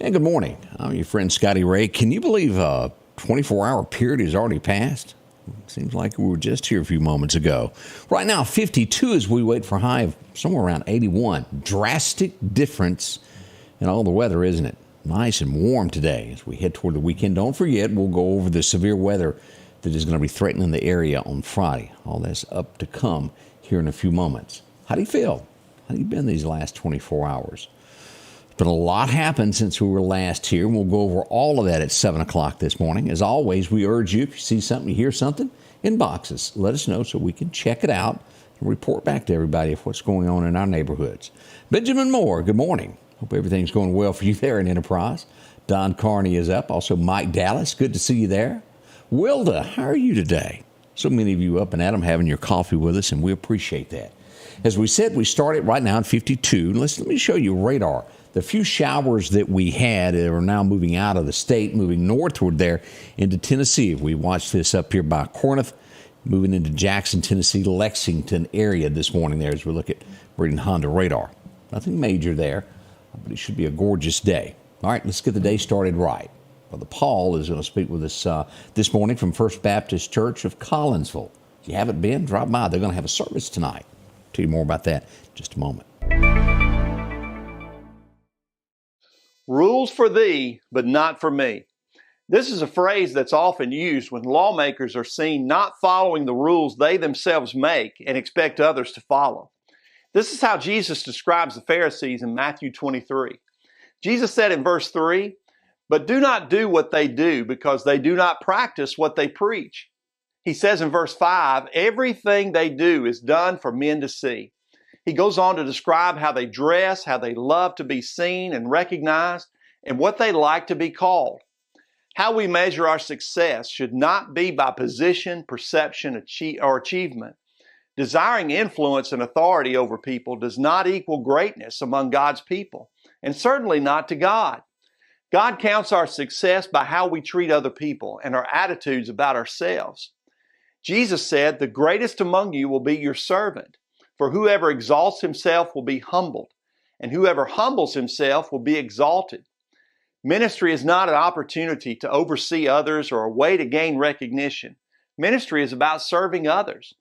And good morning. I'm your friend Scotty Ray. Can you believe a 24-hour period has already passed? Seems like we were just here a few moments ago. Right now, 52 as we wait for a high of somewhere around 81. Drastic difference in all the weather, isn't it? Nice and warm today as we head toward the weekend. Don't forget, we'll go over the severe weather that is going to be threatening the area on Friday. All that's up to come here in a few moments. How do you feel? How have you been these last 24 hours? But a lot happened since we were last here, and we'll go over all of that at 7 o'clock this morning. As always, we urge you, if you see something, you hear something, inbox us. Let us know so we can check it out and report back to everybody of what's going on in our neighborhoods. Benjamin Moore, good morning. Hope everything's going well for you there in Enterprise. Don Carney is up. Also, Mike Dallas, good to see you there. Wilda, how are you today? So many of you up and at 'em having your coffee with us, and we appreciate that. As we said, we started right now at 52. Let me show you radar. The few showers that we had are now moving out of the state, moving northward there into Tennessee. We watched this up here by Corinth, moving into Jackson, Tennessee, Lexington area this morning there as we look at reading Honda radar. Nothing major there, but it should be a gorgeous day. All right, let's get the day started right. Brother Paul is going to speak with us this morning from First Baptist Church of Collinsville. If you haven't been, drop by. They're going to have a service tonight. I'll tell you more about that in just a moment. Rules for thee, but not for me. This is a phrase that's often used when lawmakers are seen not following the rules they themselves make and expect others to follow. This is how Jesus describes the Pharisees in Matthew 23. Jesus said in verse 3, "But do not do what they do, because they do not practice what they preach." He says in verse 5, "Everything they do is done for men to see." He goes on to describe how they dress, how they love to be seen and recognized, and what they like to be called. How we measure our success should not be by position, perception, or achievement. Desiring influence and authority over people does not equal greatness among God's people, and certainly not to God. God counts our success by how we treat other people and our attitudes about ourselves. Jesus said, "The greatest among you will be your servant. For whoever exalts himself will be humbled, and whoever humbles himself will be exalted." Ministry is not an opportunity to oversee others or a way to gain recognition. Ministry is about serving others.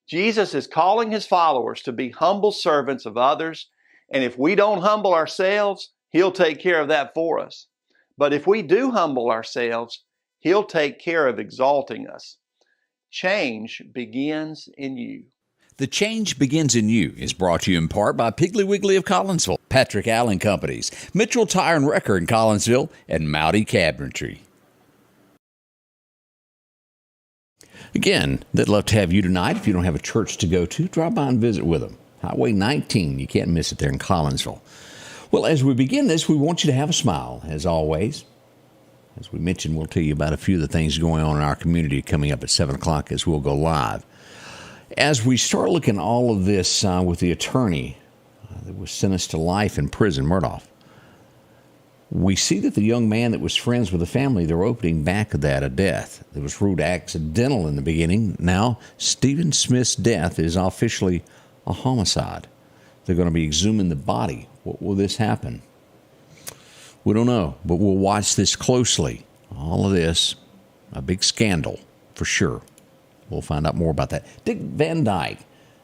Jesus is calling his followers to be humble servants of others, and if we don't humble ourselves, he'll take care of that for us. But if we do humble ourselves, he'll take care of exalting us. Change begins in you. The Change Begins in You is brought to you in part by Piggly Wiggly of Collinsville, Patrick Allen Companies, Mitchell Tire and Wrecker in Collinsville, and Mowdy Cabinetry. Again, they'd love to have you tonight. If you don't have a church to go to, drop by and visit with them. Highway 19, you can't miss it there in Collinsville. Well, as we begin this, we want you to have a smile, as always. As we mentioned, we'll tell you about a few of the things going on in our community coming up at 7 o'clock as we'll go live. As we start looking at all of this with the attorney that was sentenced to life in prison, Murdoch, we see that the young man that was friends with the family, they're opening back of that a death that was ruled accidental in the beginning. Now, Stephen Smith's death is officially a homicide. They're going to be exhuming the body. What will this happen? We don't know, but we'll watch this closely. All of this, a big scandal for sure. We'll find out more about that. Dick Van Dyke.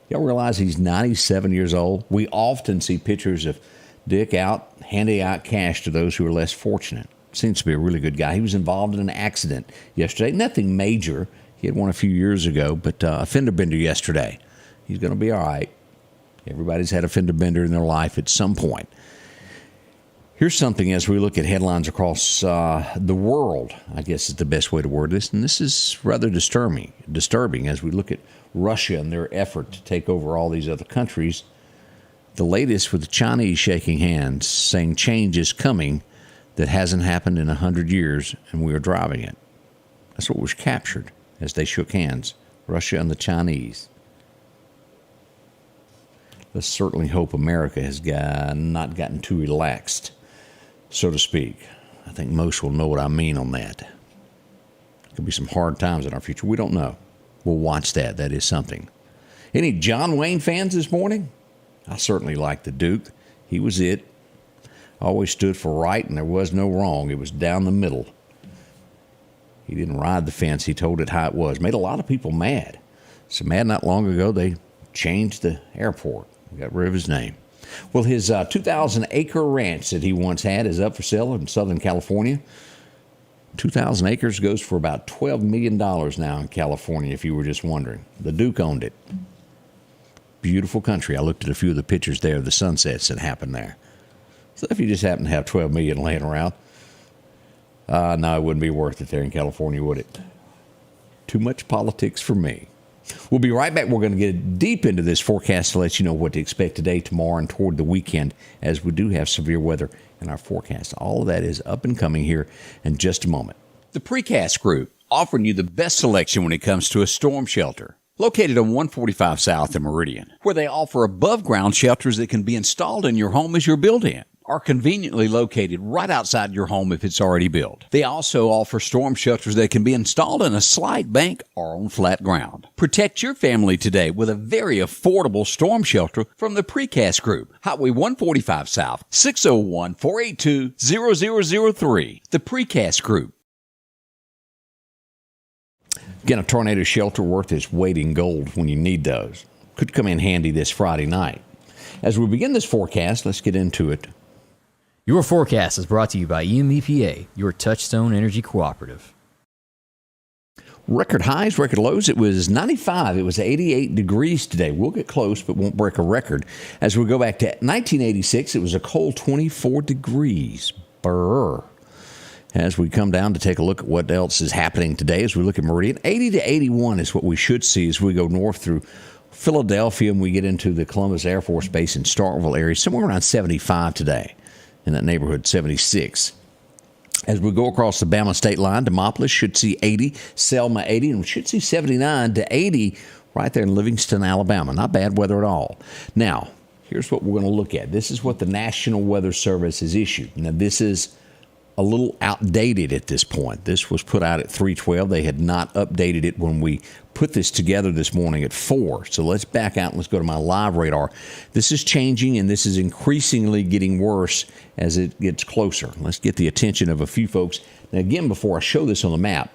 Y'all realize he's 97 years old? We often see pictures of Dick out handing out cash to those who are less fortunate. Seems to be a really good guy. He was involved in an accident yesterday. Nothing major. He had one a few years ago, but a fender bender yesterday. He's going to be all right. Everybody's had a fender bender in their life at some point. Here's something as we look at headlines across the world, I guess is the best way to word this, and this is rather disturbing as we look at Russia and their effort to take over all these other countries. The latest with the Chinese shaking hands, saying change is coming that hasn't happened in 100 years, and we are driving it. That's what was captured as they shook hands, Russia and the Chinese. Let's certainly hope America has not gotten too relaxed, so to speak. I think most will know what I mean on that. There could be some hard times in our future. We don't know. We'll watch that. That is something. Any John Wayne fans this morning? I certainly like the Duke. He was it. always stood for right, and there was no wrong. It was down the middle. He didn't ride the fence. He told it how it was. Made a lot of people mad. So mad not long ago, they changed the airport. Got rid of his name. Well, his 2,000-acre ranch that he once had is up for sale in Southern California. 2,000 acres goes for about $12 million now in California, if you were just wondering. The Duke owned it. Beautiful country. I looked at a few of the pictures there of the sunsets that happened there. So if you just happen to have $12 million laying around, no, it wouldn't be worth it there in California, would it? Too much politics for me. We'll be right back. We're going to get deep into this forecast to let you know what to expect today, tomorrow, and toward the weekend, as we do have severe weather in our forecast. All of that is up and coming here in just a moment. The Precast Group, offering you the best selection when it comes to a storm shelter. Located on 145 South in Meridian, where they offer above-ground shelters that can be installed in your home as you're built-in, are conveniently located right outside your home if it's already built. They also offer storm shelters that can be installed in a slight bank or on flat ground. Protect your family today with a very affordable storm shelter from the Precast Group. Highway 145 South, 601-482-0003. The Precast Group. Again, a tornado shelter worth its weight in gold when you need those. Could come in handy this Friday night. As we begin this forecast, let's get into it. Your forecast is brought to you by EMEPA, your Touchstone Energy Cooperative. Record highs, record lows. It was 95. It was 88 degrees today. We'll get close, but won't break a record. As we go back to 1986, it was a cold 24 degrees. Brr. As we come down to take a look at what else is happening today, as we look at Meridian, 80 to 81 is what we should see as we go north through Philadelphia and we get into the Columbus Air Force Base in Starkville area, somewhere around 75 today. In that neighborhood, 76. As we go across the Bama state line, Demopolis should see 80, Selma 80, and we should see 79 to 80 right there in Livingston, Alabama. Not bad weather at all. Now, here's what we're going to look at. This is what the National Weather Service has issued. Now, this is a little outdated at this point. This was put out at 3:12. They had not updated it when we put this together this morning at 4. So let's back out and let's go to my live radar. This is changing, and this is increasingly getting worse as it gets closer. Let's get the attention of a few folks. Now, again, before I show this on the map,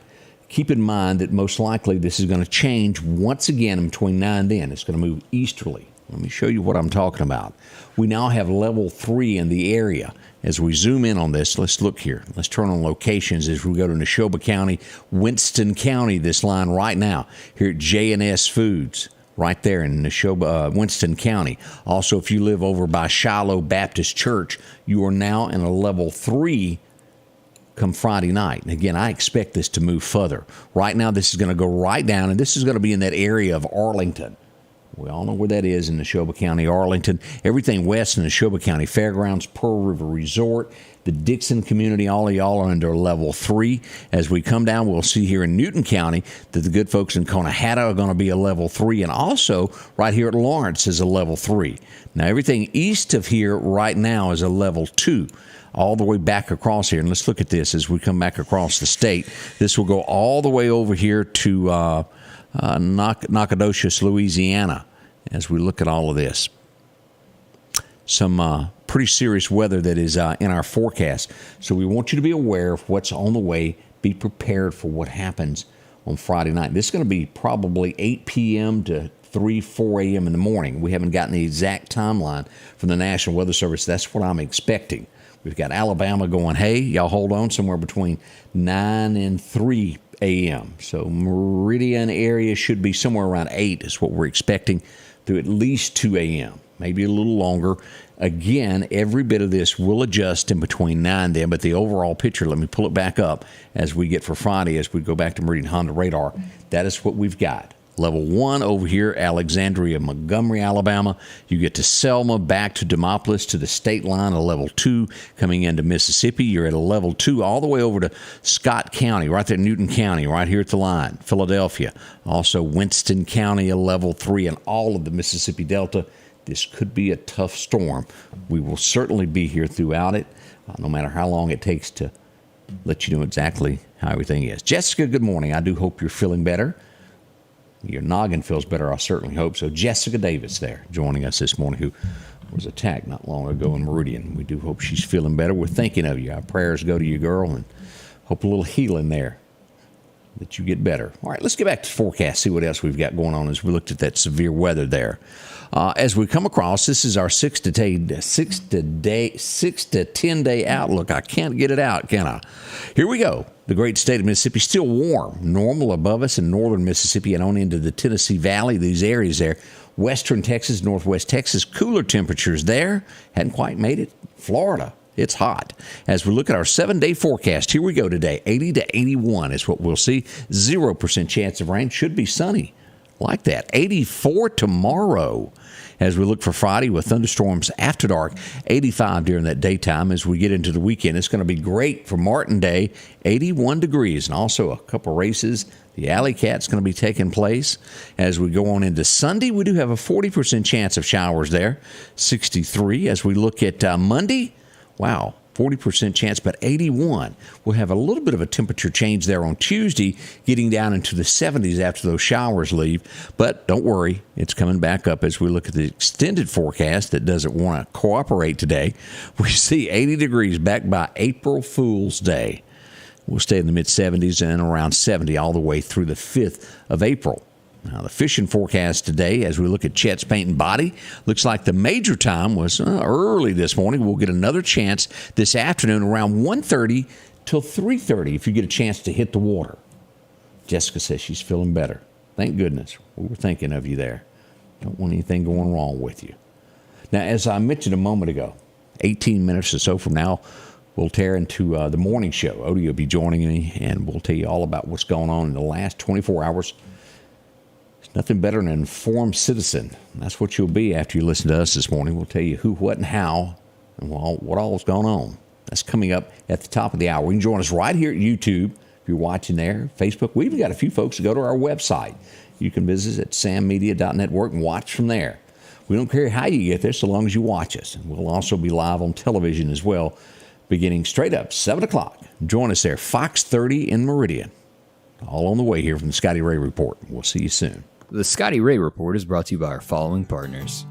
keep in mind that most likely this is going to change once again between now and then. It's going to move easterly. Let me show you what I'm talking about. We now have level 3 in the area. As we zoom in on this, let's look here. Let's turn on locations as we go to Neshoba County, Winston County, this line right now, here at J&S Foods, right there in Neshoba, Winston County. Also, if you live over by Shiloh Baptist Church, you are now in a level 3 come Friday night. And again, I expect this to move further. Right now, this is going to go right down, and this is going to be in that area of Arlington. We all know where that is in Neshoba County, Arlington. Everything west in Neshoba County, Fairgrounds, Pearl River Resort, the Dixon community, all of y'all are under level 3. As we come down, we'll see here in Newton County that the good folks in Conahatta are going to be a level 3, and also right here at Lawrence is a level 3. Now, everything east of here right now is a level 2. All the way back across here. And let's look at this as we come back across the state. This will go all the way over here to Nacogdoches, Louisiana, as we look at all of this. Some pretty serious weather that is in our forecast. So we want you to be aware of what's on the way. Be prepared for what happens on Friday night. This is going to be probably 8 p.m. to 4 a.m. in the morning. We haven't gotten the exact timeline from the National Weather Service. That's what I'm expecting. We've got Alabama going, hey, y'all hold on, somewhere between 9 and 3 a.m. So Meridian area should be somewhere around 8 is what we're expecting through at least 2 a.m., maybe a little longer. Again, every bit of this will adjust in between 9 and then, but the overall picture, let me pull it back up as we get for Friday, as we go back to Meridian Honda radar. That is what we've got. Level 1 over here, Alexandria, Montgomery, Alabama. You get to Selma, back to Demopolis, to the state line, a level 2. Coming into Mississippi, you're at a level 2, all the way over to Scott County, right there, Newton County, right here at the line, Philadelphia. Also, Winston County, a level 3, and all of the Mississippi Delta. This could be a tough storm. We will certainly be here throughout it, no matter how long it takes to let you know exactly how everything is. Jessica, good morning. I do hope you're feeling better. Your noggin feels better, I certainly hope so. Jessica Davis there joining us this morning, who was attacked not long ago in Meridian. We do hope she's feeling better. We're thinking of you. Our prayers go to you, girl, and hope a little healing there, that you get better. All right, let's get back to the forecast, see what else we've got going on as we looked at that severe weather there. As we come across, this is our 6 to 10 day outlook. I can't get it out, can I? Here we go. The great state of Mississippi still warm, normal above us in northern Mississippi and on into the Tennessee Valley, these areas there. Western Texas, northwest Texas, cooler temperatures there. Hadn't quite made it. Florida, it's hot. As we look at our 7-day forecast, here we go today. 80 to 81 is what we'll see. 0% chance of rain. Should be sunny. Like that. 84 tomorrow. As we look for Friday with thunderstorms after dark, 85 during that daytime. As we get into the weekend, it's going to be great for Martin Day, 81 degrees, and also a couple races. The Alley Cat's going to be taking place. As we go on into Sunday, we do have a 40% chance of showers there, 63. As we look at Monday, wow, 40% chance, but 81. We'll have a little bit of a temperature change there on Tuesday, getting down into the 70s after those showers leave. But don't worry, it's coming back up as we look at the extended forecast that doesn't want to cooperate today. We see 80 degrees back by April Fool's Day. We'll stay in the mid-70s and around 70 all the way through the 5th of April. Now, the fishing forecast today, as we look at Chet's Paint and Body, looks like the major time was early this morning. We'll get another chance this afternoon around 1:30 till 3:30 if you get a chance to hit the water. Jessica says she's feeling better. Thank goodness. We were thinking of you there. Don't want anything going wrong with you. Now, as I mentioned a moment ago, 18 minutes or so from now, we'll tear into the morning show. Odie will be joining me, and we'll tell you all about what's going on in the last 24 hours. Nothing better than an informed citizen. That's what you'll be after you listen to us this morning. We'll tell you who, what, and how, and what all is going on. That's coming up at the top of the hour. You can join us right here at YouTube if you're watching there, Facebook. We've even got a few folks that go to our website. You can visit at sammedia.network and watch from there. We don't care how you get there so long as you watch us. And we'll also be live on television as well, beginning straight up 7 o'clock. Join us there, Fox 30 in Meridian. All on the way here from the Scotty Ray Report. We'll see you soon. The Scotty Ray Report is brought to you by our following partners: